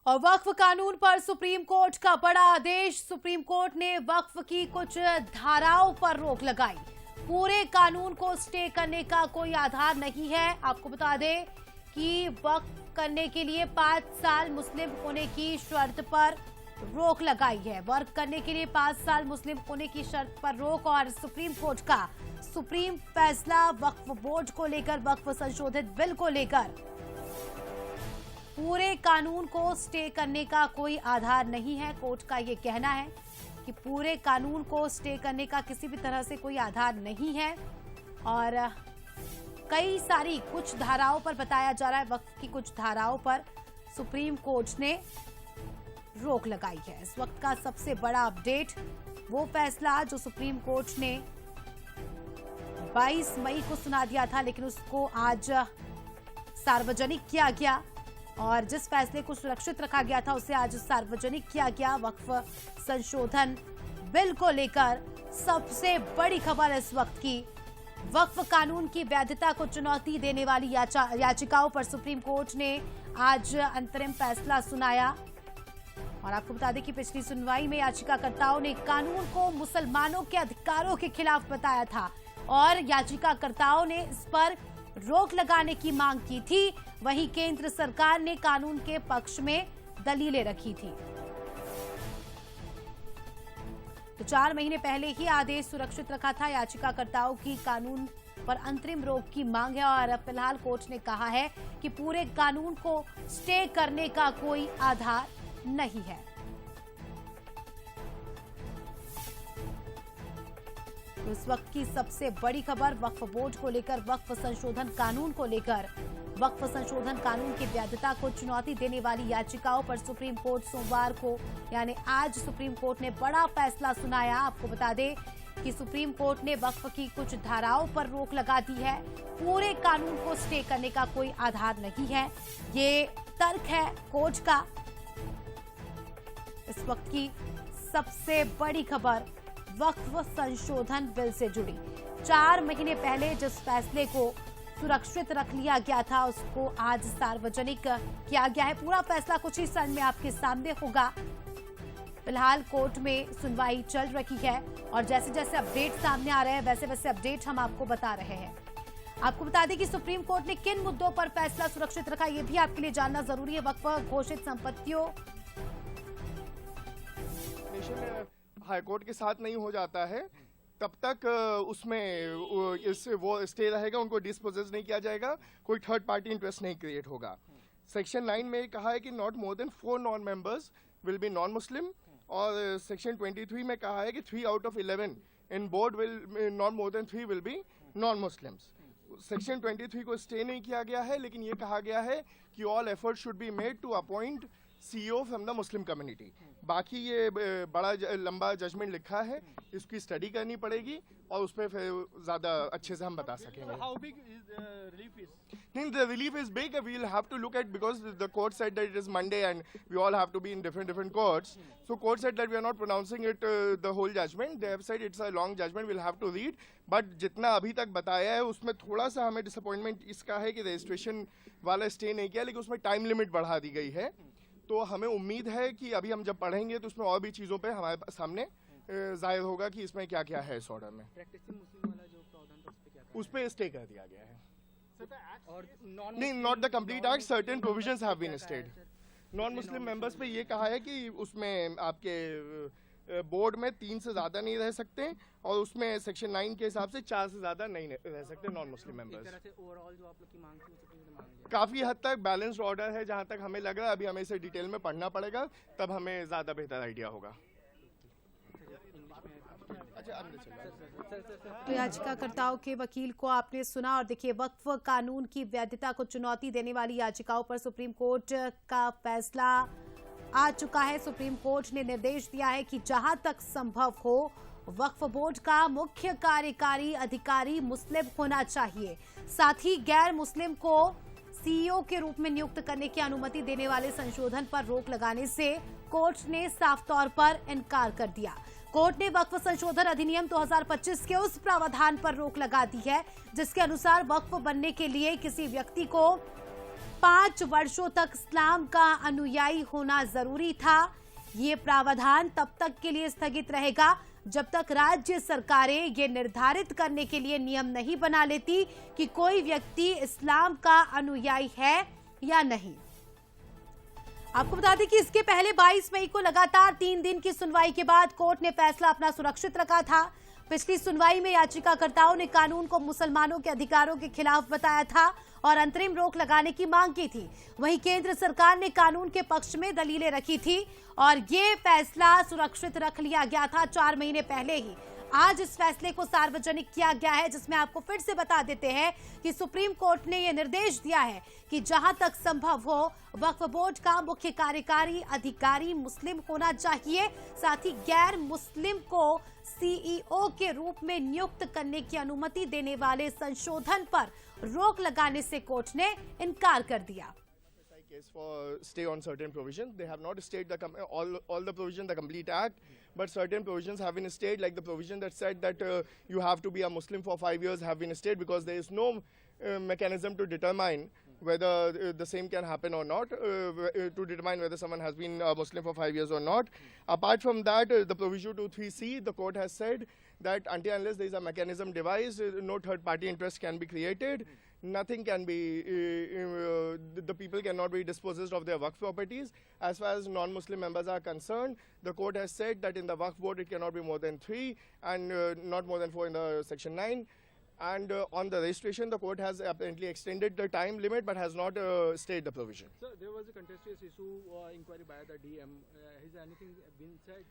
और वक्फ कानून पर सुप्रीम कोर्ट का बड़ा आदेश। सुप्रीम कोर्ट ने वक्फ की कुछ धाराओं पर रोक लगाई। पूरे कानून को स्टे करने का कोई आधार नहीं है। आपको बता दें कि वक्फ करने के लिए 5 साल मुस्लिम होने की शर्त पर रोक लगाई है। वर्क करने के लिए 5 साल मुस्लिम होने की शर्त पर रोक और सुप्रीम कोर्ट का सुप्रीम फैसला वक्फ बोर्ड को लेकर, वक्फ संशोधित बिल को लेकर। पूरे कानून को स्टे करने का कोई आधार नहीं है। कोर्ट का ये कहना है कि पूरे कानून को स्टे करने का किसी भी तरह से कोई आधार नहीं है और कई सारी कुछ धाराओं पर बताया जा रहा है, वक्फ की कुछ धाराओं पर सुप्रीम कोर्ट ने रोक लगाई है। इस वक्त का सबसे बड़ा अपडेट वो फैसला जो सुप्रीम कोर्ट ने 22 मई को सुना दिया था, लेकिन उसको आज सार्वजनिक किया गया और जिस फैसले को सुरक्षित रखा गया था उसे आज सार्वजनिक किया गया। वक्फ संशोधन बिल को लेकर सबसे बड़ी खबर इस वक्त की, वक्फ कानून की वैधता को चुनौती देने वाली याचिकाओं पर सुप्रीम कोर्ट ने आज अंतरिम फैसला सुनाया। और आपको बता दें कि पिछली सुनवाई में याचिकाकर्ताओं ने कानून को मुसलमानों के अधिकारों के खिलाफ बताया था और याचिकाकर्ताओं ने इस पर रोक लगाने की मांग की थी। वहीं केंद्र सरकार ने कानून के पक्ष में दलीलें रखी थी। तो 4 महीने पहले ही आदेश सुरक्षित रखा था। याचिकाकर्ताओं की कानून पर अंतरिम रोक की मांग है और फिलहाल कोर्ट ने कहा है कि पूरे कानून को स्टे करने का कोई आधार नहीं है। तो इस वक्त की सबसे बड़ी खबर वक्फ बोर्ड को लेकर, वक्फ संशोधन कानून को लेकर, वक्फ संशोधन कानून की वैधता को चुनौती देने वाली याचिकाओं पर सुप्रीम कोर्ट सोमवार को यानी आज सुप्रीम कोर्ट ने बड़ा फैसला सुनाया। आपको बता दें कि सुप्रीम कोर्ट ने वक्फ की कुछ धाराओं पर रोक लगा दी है। पूरे कानून को स्टे करने का कोई आधार नहीं है, ये तर्क है कोर्ट का। इस वक्त की सबसे बड़ी खबर वक्फ संशोधन बिल से जुड़ी। 4 महीने पहले जिस फैसले को सुरक्षित रख लिया गया था उसको आज सार्वजनिक किया गया है। पूरा फैसला कुछ ही क्षण में आपके सामने होगा। फिलहाल कोर्ट में सुनवाई चल रही है और जैसे जैसे अपडेट सामने आ रहे हैं वैसे वैसे अपडेट हम आपको बता रहे हैं। आपको बता दें कि सुप्रीम कोर्ट ने किन मुद्दों पर फैसला सुरक्षित रखा, ये भी आपके लिए जानना जरूरी है। वक्फ घोषित संपत्तियों हाईकोर्ट के साथ नहीं हो जाता है तब तक उसमें वो स्टे रहेगा, उनको डिस्पोजेस नहीं किया जाएगा, कोई थर्ड पार्टी इंटरेस्ट नहीं क्रिएट होगा। सेक्शन 9 में कहा है कि not more than 4 non members will be non Muslim और सेक्शन 23 में कहा है कि 3 out of 11 in board will not more than 3 will be non Muslims. Section 23 को स्टे नहीं किया गया है, लेकिन ये कहा गया है कि all effort should be made to appoint CEO from the Muslim community. बाकी ये बड़ा लंबा जजमेंट लिखा है, इसकी स्टडी करनी पड़ेगी और उस पर फिर ज्यादा अच्छे से हम बता सकेंगे। How big is relief is? The relief is big. We'll have to look at, because the court said that it is Monday and we all have to be in different courts. So court said that we are not pronouncing it the whole judgment. They have said it's a long judgment. We'll have to read. But जितना अभी तक बताया है उसमें थोड़ा सा हमें disappointment इसका है कि रजिस्ट्रेशन वाला स्टे नहीं किया, लेकिन उसमें टाइम लिमिट बढ़ा दी गई है। तो हमें उम्मीद है कि अभी हम जब पढ़ेंगे तो उसमें और भी चीज़ों पे हमारे सामने जाहिर होगा कि इसमें क्या क्या है इस ऑर्डर में। प्रैक्टिसिंग मुस्लिम वाला जो प्रावधान था उस पे क्या कहा? उस पे स्टे कर दिया गया है। और नहीं, not the complete act, certain provisions have been stayed. Non Muslim members पे ये कहा है कि उसमें आपके बोर्ड में 3 से ज़्यादा नहीं रह सकते और उसमें सेक्शन 9 के हिसाब से 4 से ज़्यादा नहीं रह सकते नॉन मुस्लिम मेंबर्स। ओवरऑल जो आप लोग की मांग थी वो सुप्रीम कोर्ट ने मान लिया। काफ़ी हद तक बैलेंस्ड ऑर्डर है जहाँ तक हमें लग रहा है। अभी हमें इसे डिटेल में पढ़ना पड़ेगा, तब हमें ज़्यादा बेहतर आइडिया होगा। तो याचिकाकर्ताओं के वकील को आपने सुना और देखिए वक्फ कानून की वैधता को चुनौती देने वाली याचिकाओं पर सुप्रीम कोर्ट का फैसला आ चुका है। सुप्रीम कोर्ट ने निर्देश दिया है कि जहां तक संभव हो वक्फ बोर्ड का मुख्य कार्यकारी अधिकारी मुस्लिम होना चाहिए। साथ ही गैर मुस्लिम को CEO के रूप में नियुक्त करने की अनुमति देने वाले संशोधन पर रोक लगाने से कोर्ट ने साफ तौर पर इनकार कर दिया। कोर्ट ने वक्फ संशोधन अधिनियम 2025 के उस प्रावधान पर रोक लगा दी है जिसके अनुसार वक्फ बनने के लिए किसी व्यक्ति को 5 वर्षों तक इस्लाम का अनुयायी होना जरूरी था। ये प्रावधान तब तक के लिए स्थगित रहेगा जब तक राज्य सरकारें ये निर्धारित करने के लिए नियम नहीं बना लेती कि कोई व्यक्ति इस्लाम का अनुयायी है या नहीं। आपको बता दें कि इसके पहले 22 मई को लगातार 3 दिन की सुनवाई के बाद कोर्ट ने फैसला अपना सुरक्षित रखा था। पिछली सुनवाई में याचिकाकर्ताओं ने कानून को मुसलमानों के अधिकारों के खिलाफ बताया था और अंतरिम रोक लगाने की मांग की थी। वहीं केंद्र सरकार ने कानून के पक्ष में दलीलें रखी थी और ये फैसला सुरक्षित रख लिया गया था 4 महीने पहले ही। आज इस फैसले को सार्वजनिक किया गया है, जिसमें आपको फिर से बता देते हैं कि सुप्रीम कोर्ट ने यह निर्देश दिया है कि जहां तक संभव हो वक्फ बोर्ड का मुख्य कार्यकारी अधिकारी मुस्लिम होना चाहिए। साथ ही गैर मुस्लिम को सीईओ के रूप में नियुक्त करने की अनुमति देने वाले संशोधन पर रोक लगाने से कोर्ट ने इनकार कर दिया। Case for stay on certain provisions. They have not stayed all the provisions, the complete act, but certain provisions have been stayed, like the provision that said that you have to be a Muslim for 5 years have been stayed because there is no mechanism to determine whether the same can happen or not, to determine whether someone has been a Muslim for 5 years or not. Apart from that, the provision 23C, the court has said that until unless there is a mechanism devised, no third party interest can be created. Nothing can be, the people cannot be dispossessed of their waqf properties. As far as non-Muslim members are concerned, the court has said that in the waqf board it cannot be more than 3 and not more than 4 in the section 9. And on the registration, the court has apparently extended the time limit but has not stayed the provision. Sir, there was a contentious issue inquiry by the DM. Has anything been said?